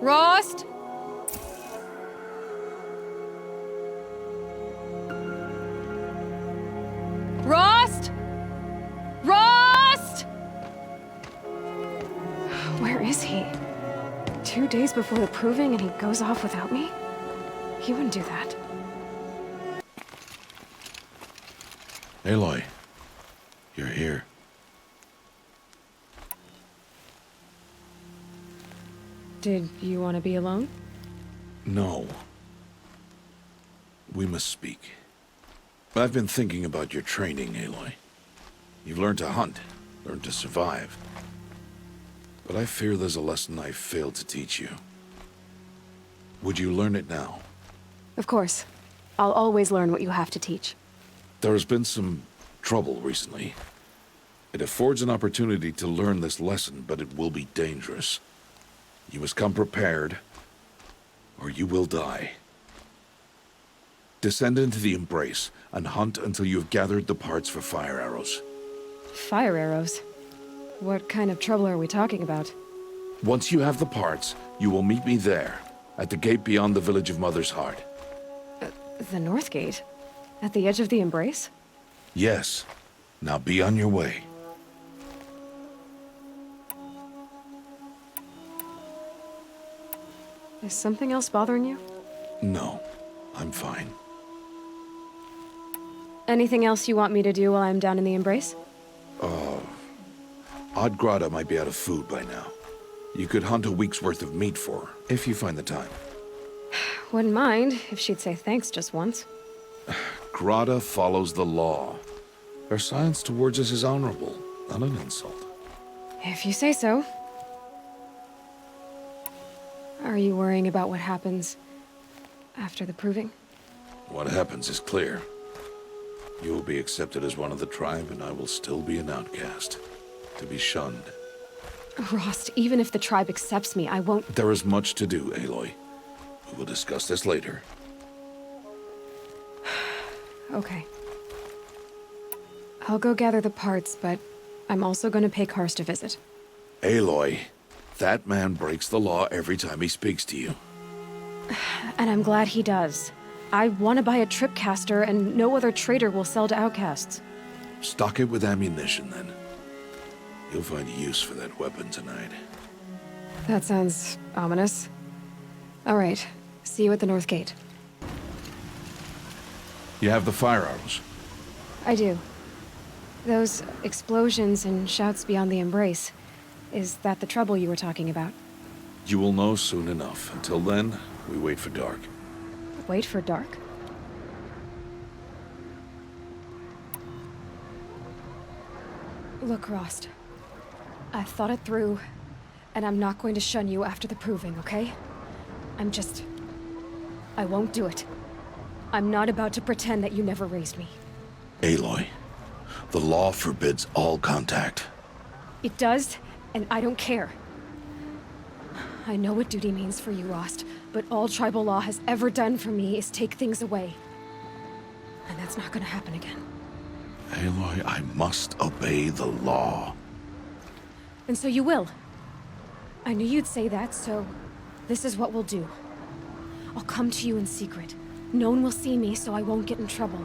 Rost? Rost? Rost? Where is he? 2 days before the proving and he goes off without me? He wouldn't do that. Aloy, you're here. Did you want to be alone? No. We must speak. I've been thinking about your training, Aloy. You've learned to hunt, learned to survive. But I fear there's a lesson I failed to teach you. Would you learn it now? Of course. I'll always learn what you have to teach. There has been some trouble recently. It affords an opportunity to learn this lesson, but it will be dangerous. You must come prepared, or you will die. Descend into the Embrace and hunt until you have gathered the parts for fire arrows. Fire arrows? What kind of trouble are we talking about? Once you have the parts, you will meet me there, at the gate beyond the village of Mother's Heart. The North Gate? At the edge of the Embrace? Yes. Now be on your way. Is something else bothering you? No, I'm fine. Anything else you want me to do while I'm down in the Embrace? Odd Grata might be out of food by now. You could hunt a week's worth of meat for her, if you find the time. Wouldn't mind if she'd say thanks just once. Grata follows the law. Her silence towards us is honorable, not an insult. If you say so. Are you worrying about what happens after the proving? What happens is clear. You will be accepted as one of the tribe, and I will still be an outcast. To be shunned. Rost, even if the tribe accepts me, I won't— There is much to do, Aloy. We will discuss this later. Okay. I'll go gather the parts, but I'm also gonna pay Karst a visit. Aloy, that man breaks the law every time he speaks to you. And I'm glad he does. I want to buy a tripcaster, and no other trader will sell to outcasts. Stock it with ammunition, then. You'll find use for that weapon tonight. That sounds ominous. All right. See you at the North Gate. You have the fire arrows. I do. Those explosions and shouts beyond the Embrace. Is that the trouble you were talking about? You will know soon enough. Until then, we wait for dark. Wait for dark? Look, Rost. I've thought it through, and I'm not going to shun you after the proving, okay? I won't do it. I'm not about to pretend that you never raised me. Aloy, the law forbids all contact. It does, and I don't care. I know what duty means for you, Rost, but all tribal law has ever done for me is take things away. And that's not gonna happen again. Aloy, I must obey the law. And so you will. I knew you'd say that, so this is what we'll do. I'll come to you in secret. No one will see me, so I won't get in trouble.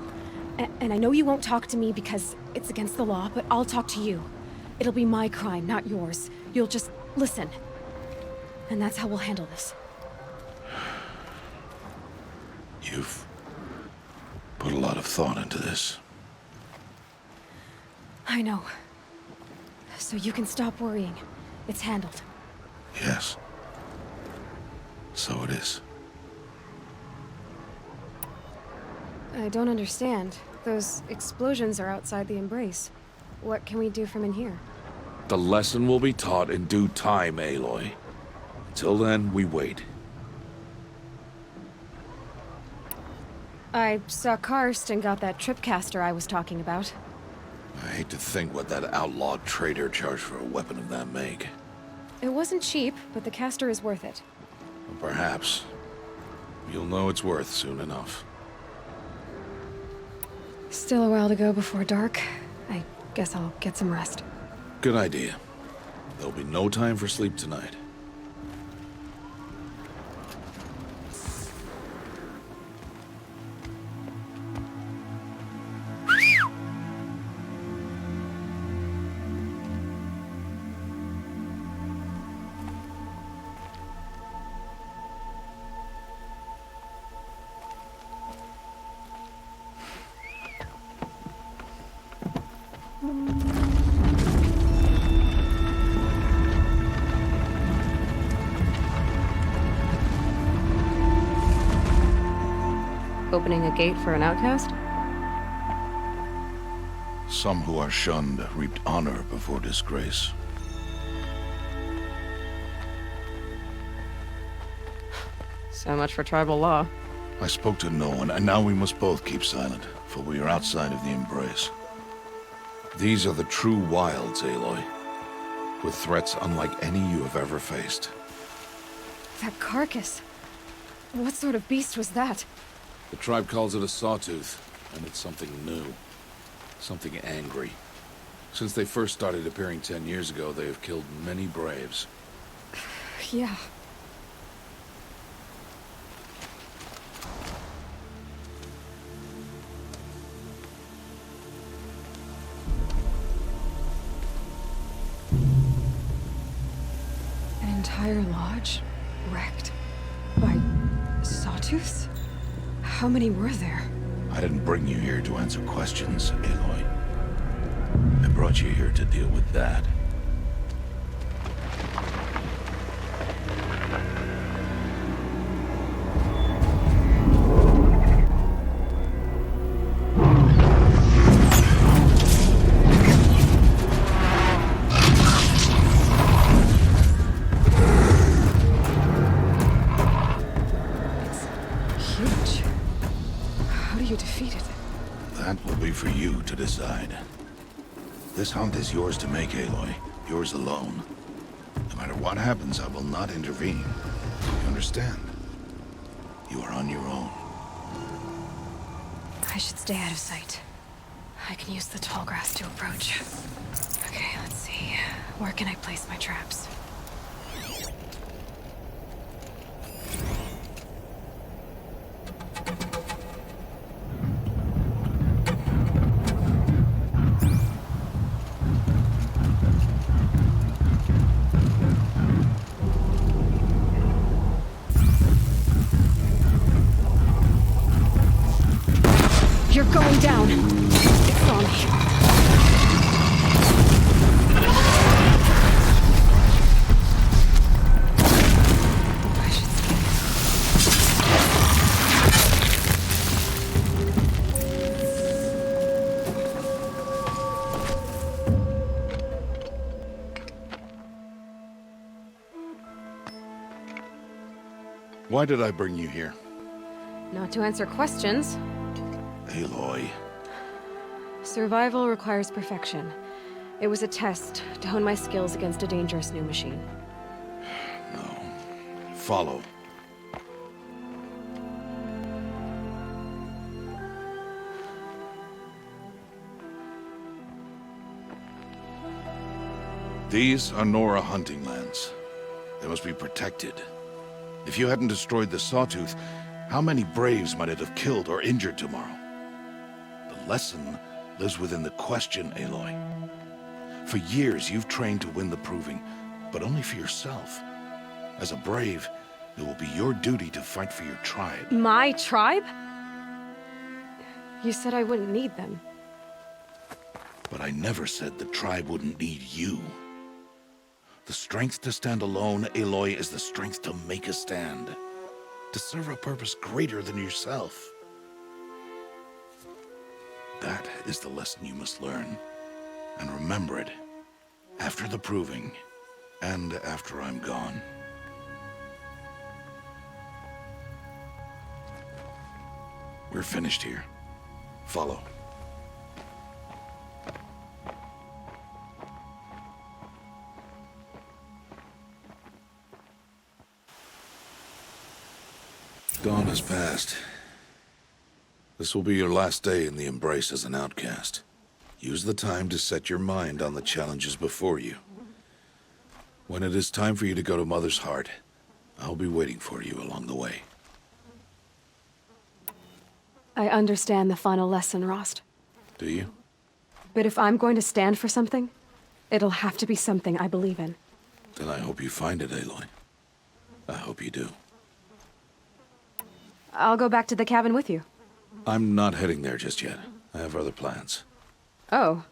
And I know you won't talk to me because it's against the law, but I'll talk to you. It'll be my crime, not yours. You'll just listen. And that's how we'll handle this. You've put a lot of thought into this. I know. So you can stop worrying. It's handled. Yes. So it is. I don't understand. Those explosions are outside the Embrace. What can we do from in here? The lesson will be taught in due time, Aloy. Until then, we wait. I saw Karst and got that tripcaster I was talking about. I hate to think what that outlawed trader charged for a weapon of that make. It wasn't cheap, but the caster is worth it. Perhaps. You'll know its worth soon enough. Still a while to go before dark. I guess I'll get some rest. Good idea. There'll be no time for sleep tonight. opening a gate for an outcast? Some who are shunned reaped honor before disgrace. So much for tribal law. I spoke to no one, and now we must both keep silent, for we are outside of the embrace. These are the true wilds, Aloy, with threats unlike any you have ever faced. That carcass. What sort of beast was that? The tribe calls it a sawtooth, and it's something new. Something angry. Since they first started appearing 10 years ago, they have killed many braves. Yeah. An entire lodge wrecked by sawtooths? How many were there? I didn't bring you here to answer questions, Aloy. I brought you here to deal with that. Huge. How do you defeat it? That will be for you to decide. This hunt is yours to make, Aloy. Yours alone. No matter what happens, I will not intervene. You understand? You are on your own. I should stay out of sight. I can use the tall grass to approach. Okay, let's see. Where can I place my traps? You're going down. It's on me. I should scan. Why did I bring you here? Not to answer questions. Aloy. Survival requires perfection. It was a test to hone my skills against a dangerous new machine. No. Follow. These are Nora hunting lands. They must be protected. If you hadn't destroyed the Sawtooth, how many Braves might it have killed or injured tomorrow? The lesson lives within the question, Aloy. For years, you've trained to win the Proving, but only for yourself. As a Brave, it will be your duty to fight for your tribe. My tribe? You said I wouldn't need them. But I never said the tribe wouldn't need you. The strength to stand alone, Aloy, is the strength to make a stand. To serve a purpose greater than yourself. That is the lesson you must learn. And remember it. After the Proving, and after I'm gone. We're finished here. Follow. Dawn has passed. This will be your last day in the Embrace as an outcast. Use the time to set your mind on the challenges before you. When it is time for you to go to Mother's Heart, I'll be waiting for you along the way. I understand the final lesson, Rost. Do you? But if I'm going to stand for something, it'll have to be something I believe in. Then I hope you find it, Aloy. I hope you do. I'll go back to the cabin with you. I'm not heading there just yet. I have other plans. Oh.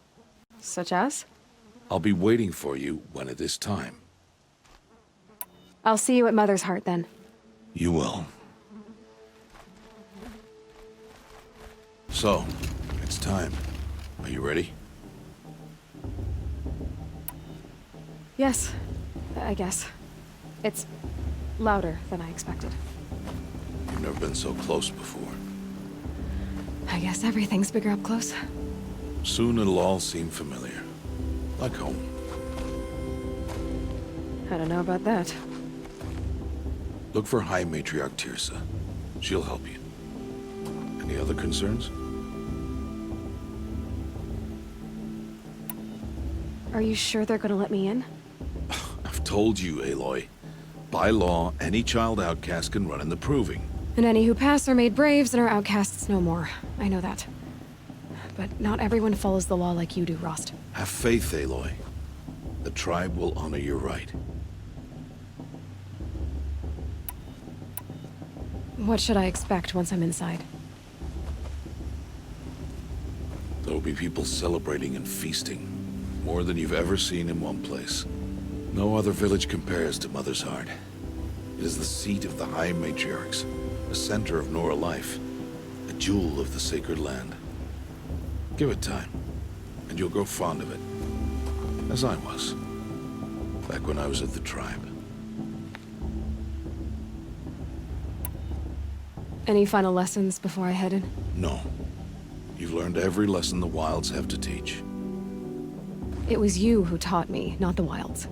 Such as? I'll be waiting for you when it is time. I'll see you at Mother's Heart then. You will. So, it's time. Are you ready? Yes, I guess. It's louder than I expected. You've never been so close before. I guess everything's bigger up close. Soon it'll all seem familiar. Like home. I don't know about that. Look for High Matriarch Tirsa. She'll help you. Any other concerns? Are you sure they're gonna let me in? I've told you, Aloy. By law, any child outcast can run in the Proving. And any who pass are made braves and are outcasts no more. I know that. But not everyone follows the law like you do, Rost. Have faith, Aloy. The tribe will honor your right. What should I expect once I'm inside? There will be people celebrating and feasting. More than you've ever seen in one place. No other village compares to Mother's Heart. It is the seat of the High Matriarchs, the center of Nora life, a jewel of the sacred land. Give it time, and you'll grow fond of it. As I was, back when I was at the tribe. Any final lessons before I head in? No. You've learned every lesson the Wilds have to teach. It was you who taught me, not the Wilds.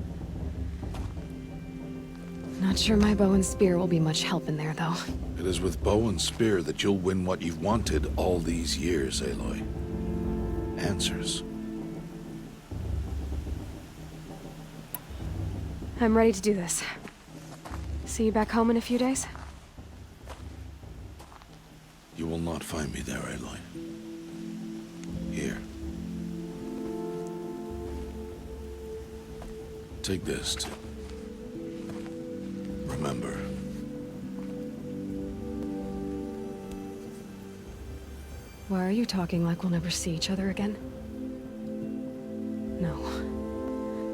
Not sure my bow and spear will be much help in there, though. It is with bow and spear that you'll win what you've wanted all these years, Aloy. Answers. I'm ready to do this. See you back home in a few days? You will not find me there, Aloy. Here. Take this to remember. Why are you talking like we'll never see each other again? No.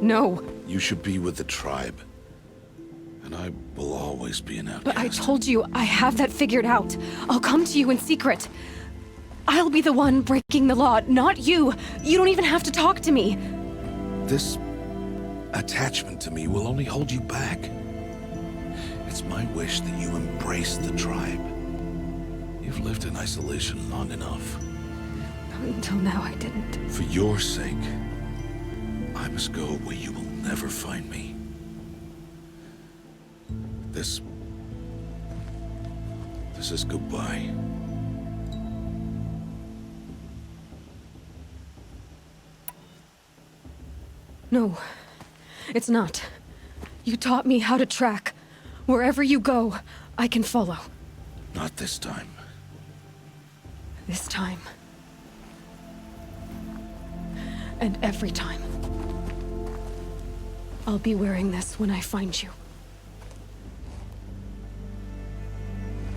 No! You should be with the tribe. And I will always be an outcast. But I told you, I have that figured out. I'll come to you in secret. I'll be the one breaking the law, not you. You don't even have to talk to me. This attachment to me will only hold you back. It's my wish that you embrace the tribe. You've lived in isolation long enough. Until now, I didn't. For your sake, I must go where you will never find me. This is goodbye. No, it's not. You taught me how to track. Wherever you go, I can follow. Not this time. This time. And every time. I'll be wearing this when I find you.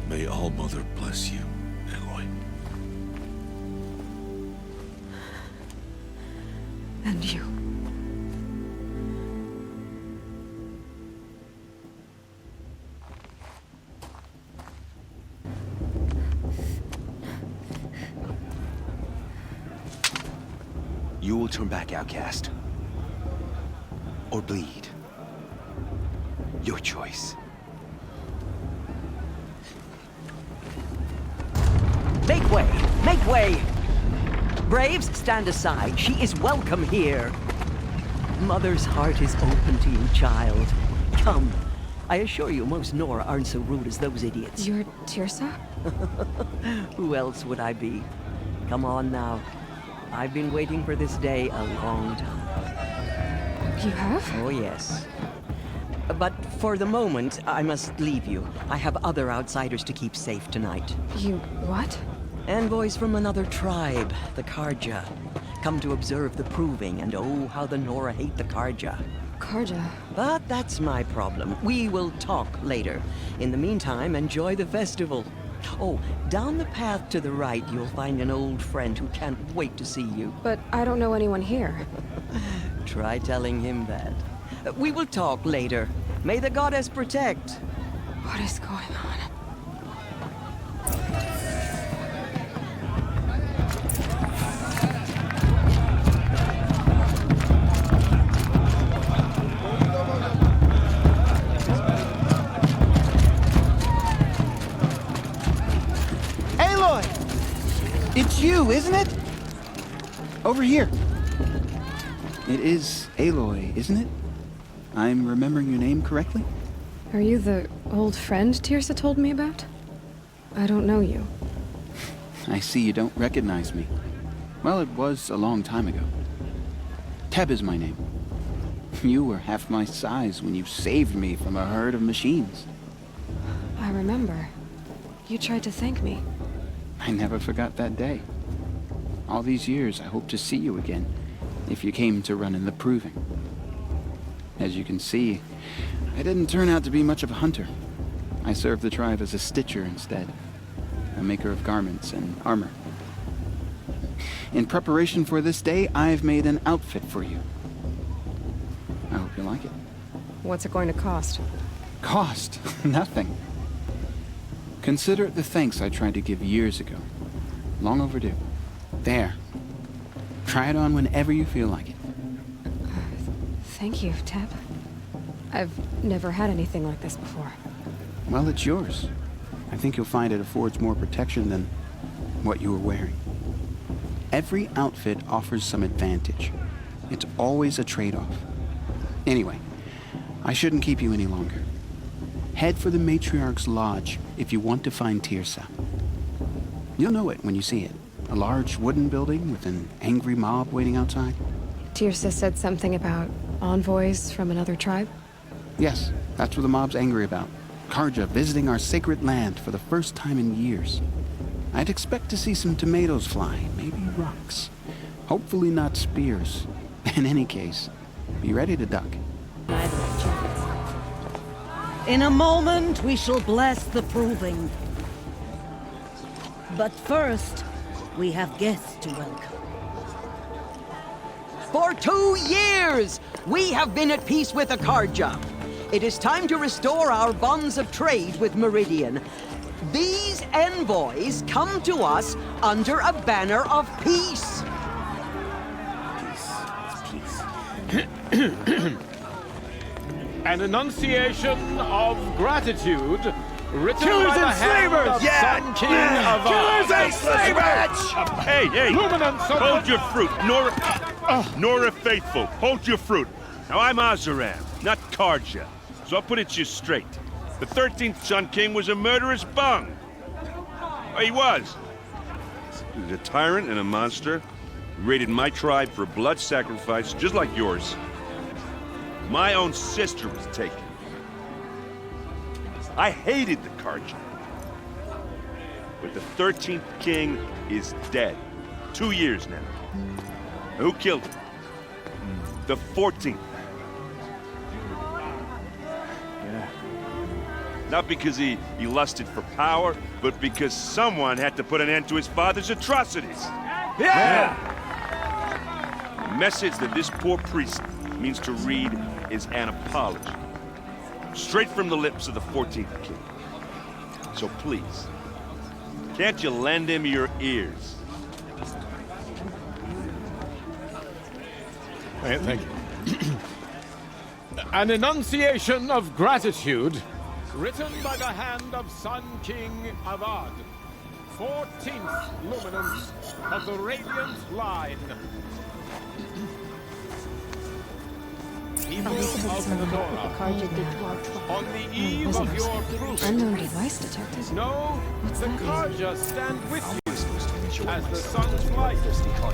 May All Mother bless you, Aloy. And you. You will turn back, outcast. Or bleed. Your choice. Make way! Make way! Braves, stand aside. She is welcome here. Mother's heart is open to you, child. Come. I assure you, most Nora aren't so rude as those idiots. You're Tirsa? Who else would I be? Come on now. I've been waiting for this day a long time. You have? Oh, yes. But for the moment, I must leave you. I have other outsiders to keep safe tonight. You what? Envoys from another tribe, the Karja. Come to observe the proving, and oh, how the Nora hate the Karja. Karja. But that's my problem. We will talk later. In the meantime, enjoy the festival. Oh, down the path to the right, you'll find an old friend who can't wait to see you. But I don't know anyone here. Try telling him that. We will talk later. May the goddess protect. What is going on? you, isn't it? Over here. It is Aloy, isn't it? I'm remembering your name correctly? Are you the old friend Tirsa told me about? I don't know you. I see you don't recognize me. Well, it was a long time ago. Teb is my name. You were half my size when you saved me from a herd of machines. I remember. You tried to thank me. I never forgot that day. All these years, I hope to see you again, if you came to run in the Proving. As you can see, I didn't turn out to be much of a hunter. I served the tribe as a stitcher instead, a maker of garments and armor. In preparation for this day, I've made an outfit for you. I hope you like it. What's it going to cost? Cost? Nothing. Consider it the thanks I tried to give years ago. Long overdue. There. Try it on whenever you feel like it. Thank you, Teb. I've never had anything like this before. Well, it's yours. I think you'll find it affords more protection than what you were wearing. Every outfit offers some advantage. It's always a trade-off. Anyway, I shouldn't keep you any longer. Head for the Matriarch's Lodge if you want to find Tirsa. You'll know it when you see it. A large wooden building with an angry mob waiting outside. Tirsa said something about envoys from another tribe? Yes, that's what the mob's angry about. Karja visiting our sacred land for the first time in years. I'd expect to see some tomatoes fly, maybe rocks. Hopefully not spears. In any case, be ready to duck. In a moment, we shall bless the Proving. But first, we have guests to welcome. For 2 years, we have been at peace with Akarja. It is time to restore our bonds of trade with Meridian. These envoys come to us under a banner of peace. An enunciation of gratitude written Killers by the and hand slavers! of Yeah! Sun King of Killers and slavers! Hey! Luminance of Hold your fruit, Nora Faithful. Hold your fruit. Now I'm Azaram, not Karja, so I'll put it to you straight. The 13th Sun King was a murderous bung. Oh, he was. He was a tyrant and a monster. He raided my tribe for a blood sacrifice, just like yours. My own sister was taken. I hated the Karja. But the 13th king is dead. 2 years now. Who killed him? The 14th. Yeah. Not because he lusted for power, but because someone had to put an end to his father's atrocities. Yeah! The message that this poor priest means to read is an apology. Straight from the lips of the 14th king. So please, can't you lend him your ears? Thank you. An enunciation of gratitude written by the hand of Sun King Avad, 14th luminance of the Radiant Line. People of Nora, on the eve of your proof, Unknown device detected. know the Karja stand with you as the sun's light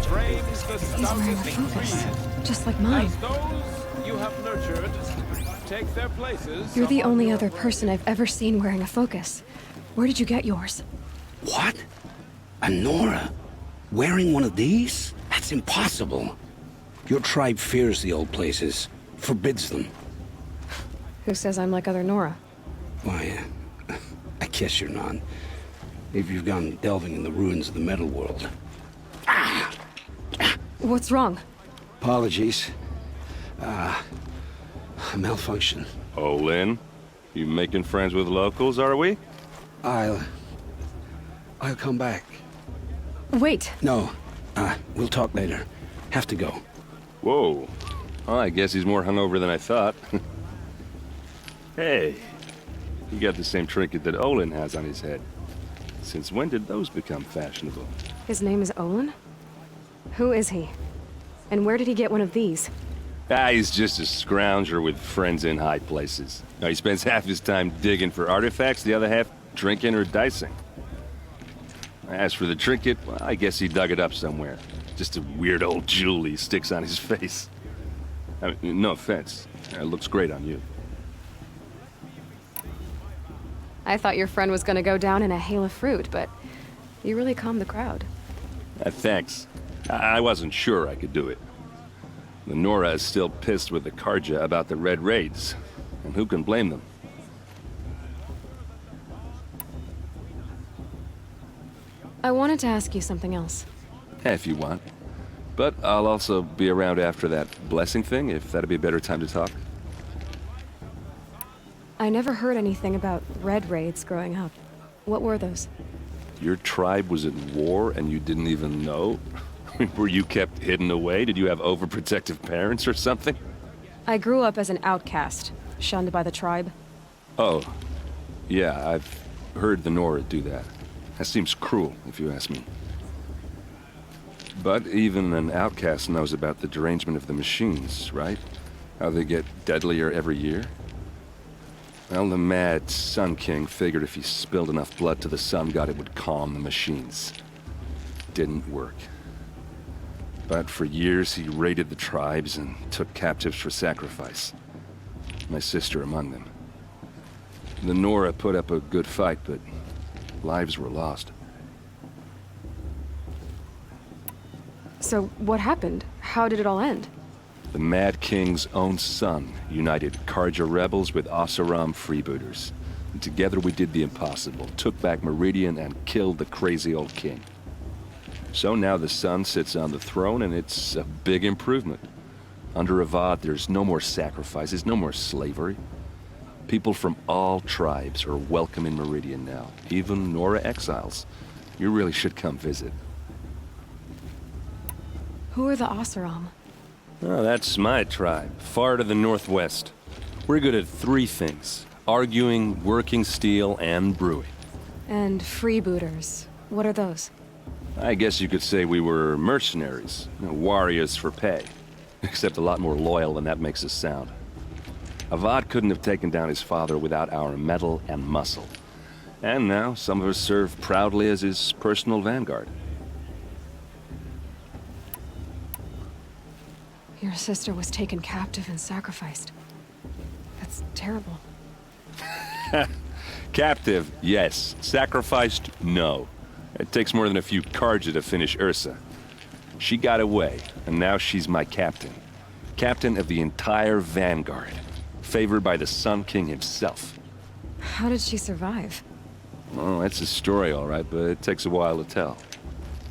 frames the He's wearing a stoutest focus, trees. just like mine. As those you have nurtured take their places. You're the among only your other person I've ever seen wearing a focus. Where did you get yours? What? A Nora? Wearing one of these? That's impossible. Your tribe fears the old places, forbids them. Who says I'm like other Nora? Why, I guess you're not. Maybe you've gone delving in the ruins of the metal world. What's wrong? Apologies. A malfunction. Oh, Lynn, you making friends with locals, are we? I'll come back. Wait. No, we'll talk later. Have to go. Whoa. Well, I guess he's more hungover than I thought. Hey, you got the same trinket that Olin has on his head. Since when did those become fashionable? His name is Olin? Who is he? And where did he get one of these? He's just a scrounger with friends in high places. Now, he spends half his time digging for artifacts, the other half drinking or dicing. As for the trinket, well, I guess he dug it up somewhere. Just a weird old jewel he sticks on his face. I mean, no offense. It looks great on you. I thought your friend was gonna go down in a hail of fruit, but you really calmed the crowd. Thanks. I wasn't sure I could do it. The Nora is still pissed with the Karja about the Red Raids, and who can blame them? I wanted to ask you something else. If you want. But I'll also be around after that blessing thing, if that'd be a better time to talk. I never heard anything about Red Raids growing up. What were those? Your tribe was at war and you didn't even know? Were you kept hidden away? Did you have overprotective parents or something? I grew up as an outcast, shunned by the tribe. Oh, yeah, I've heard the Nora do that. That seems cruel, if you ask me. But even an outcast knows about the derangement of the machines, right? How they get deadlier every year? Well, the mad Sun King figured if he spilled enough blood to the Sun God, it would calm the machines. Didn't work. But for years, he raided the tribes and took captives for sacrifice. My sister among them. The Nora put up a good fight, but lives were lost. So what happened? How did it all end? The Mad King's own son united Karja rebels with Oseram freebooters. And together we did the impossible, took back Meridian and killed the crazy old king. So now the son sits on the throne and it's a big improvement. Under Avad, there's no more sacrifices, no more slavery. People from all tribes are welcome in Meridian now, even Nora exiles. You really should come visit. Who are the Oseram? Oh, that's my tribe, far to the northwest. We're good at three things: arguing, working steel, and brewing. And freebooters. What are those? I guess you could say we were mercenaries, warriors for pay. Except a lot more loyal than that makes us sound. Avad couldn't have taken down his father without our metal and muscle. And now some of us serve proudly as his personal vanguard. Your sister was taken captive and sacrificed. That's terrible. Captive, yes. Sacrificed, no. It takes more than a few Karja to finish Ursa. She got away, and now she's my captain. Captain of the entire vanguard. Favored by the Sun King himself. How did she survive? Oh, that's a story, all right, but it takes a while to tell.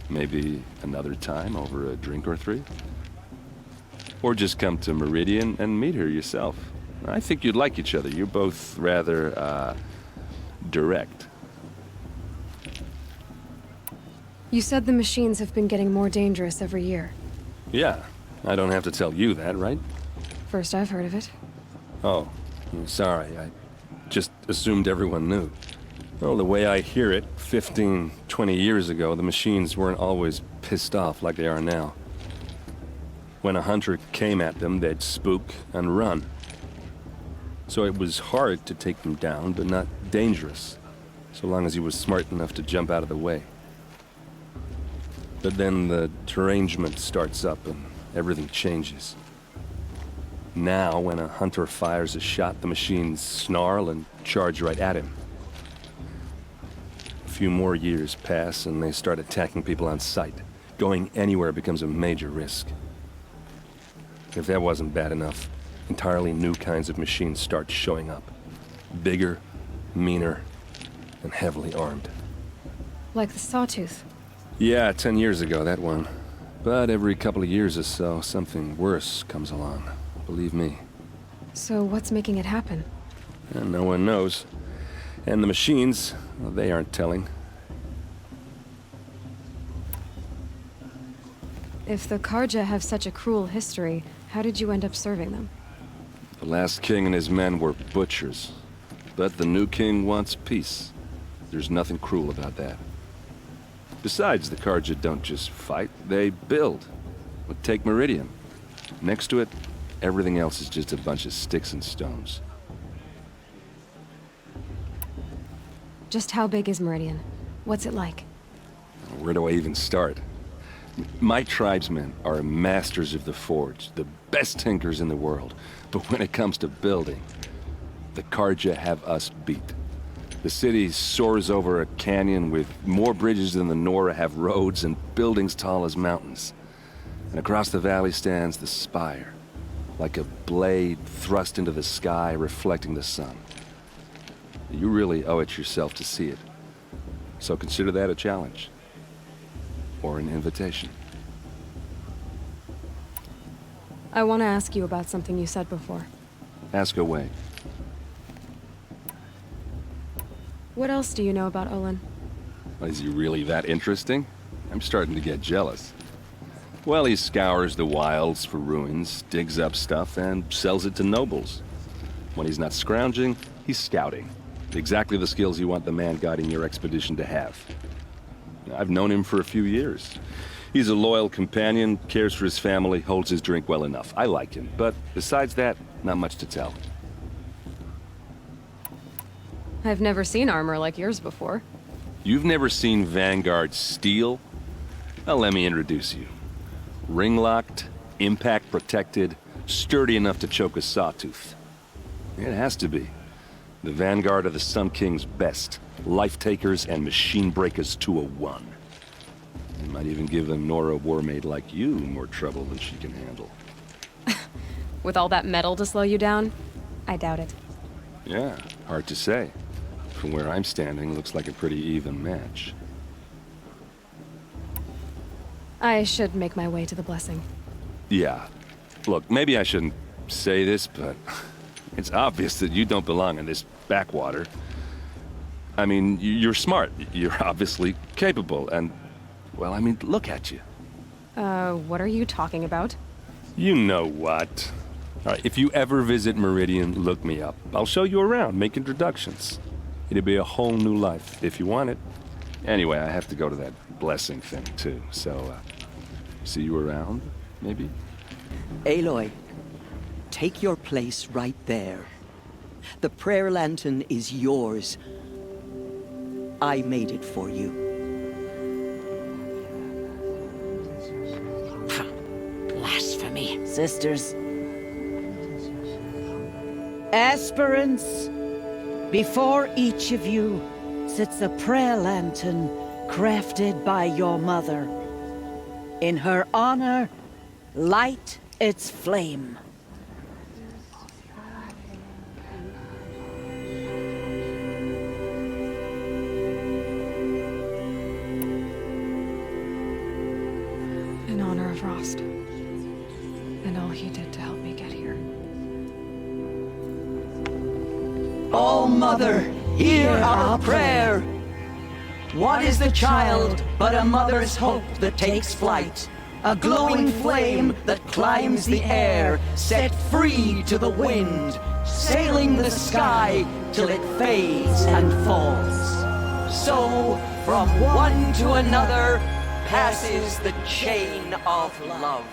Maybe another time over a drink or three? Or just come to Meridian and meet her yourself. I think you'd like each other. You're both rather, direct. You said the machines have been getting more dangerous every year. Yeah, I don't have to tell you that, right? First I've heard of it. Oh, I'm sorry. I just assumed everyone knew. Well, the way I hear it, 15, 20 years ago, the machines weren't always pissed off like they are now. When a hunter came at them, they'd spook and run. So it was hard to take them down, but not dangerous, so long as he was smart enough to jump out of the way. But then the derangement starts up and everything changes. Now, when a hunter fires a shot, the machines snarl and charge right at him. A few more years pass and they start attacking people on sight. Going anywhere becomes a major risk. If that wasn't bad enough, entirely new kinds of machines start showing up. Bigger, meaner, and heavily armed. Like the Sawtooth. Yeah, 10 years ago, that one. But every couple of years or so, something worse comes along. Believe me. So what's making it happen? And no one knows. And the machines, well, they aren't telling. If the Karja have such a cruel history, how did you end up serving them? The last king and his men were butchers. But the new king wants peace. There's nothing cruel about that. Besides, the Carja don't just fight, they build. But take Meridian. Next to it, everything else is just a bunch of sticks and stones. Just how big is Meridian? What's it like? Where do I even start? My tribesmen are masters of the forge, the best tinkers in the world. But when it comes to building, the Carja have us beat. The city soars over a canyon with more bridges than the Nora have roads and buildings tall as mountains. And across the valley stands the spire, like a blade thrust into the sky reflecting the sun. You really owe it yourself to see it. So consider that a challenge. Or an invitation. I want to ask you about something you said before. Ask away. What else do you know about Olin? Is he really that interesting? I'm starting to get jealous. Well, he scours the wilds for ruins, digs up stuff, and sells it to nobles. When he's not scrounging, he's scouting. Exactly the skills you want the man guiding your expedition to have. I've known him for a few years. He's a loyal companion, cares for his family, holds his drink well enough. I like him, but besides that, not much to tell. I've never seen armor like yours before. You've never seen Vanguard steel? Well, let me introduce you. Ring-locked, impact-protected, sturdy enough to choke a sawtooth. It has to be. The Vanguard of the Sun King's best. Life-takers and machine-breakers to a one. It might even give a Nora warmaid like you more trouble than she can handle. With all that metal to slow you down? I doubt it. Yeah, hard to say. From where I'm standing, looks like a pretty even match. I should make my way to the blessing. Yeah. Look, maybe I shouldn't say this, but it's obvious that you don't belong in this backwater. I mean, you're smart. You're obviously capable, and, well, I mean, look at you. What are you talking about? You know what. All right, if you ever visit Meridian, look me up. I'll show you around, make introductions. It'll be a whole new life, if you want it. Anyway, I have to go to that blessing thing, too, so, see you around, maybe? Aloy, take your place right there. The prayer lantern is yours. I made it for you. Blasphemy, sisters. Aspirants, before each of you sits a prayer lantern crafted by your mother. In her honor, light its flame. In honor of Rost. And all he did to help me get here. Oh, Mother, hear our prayer. What is the child but a mother's hope that takes flight? A glowing flame that climbs the air, set free to the wind, sailing the sky till it fades and falls. So, from one to another, passes the chain of love.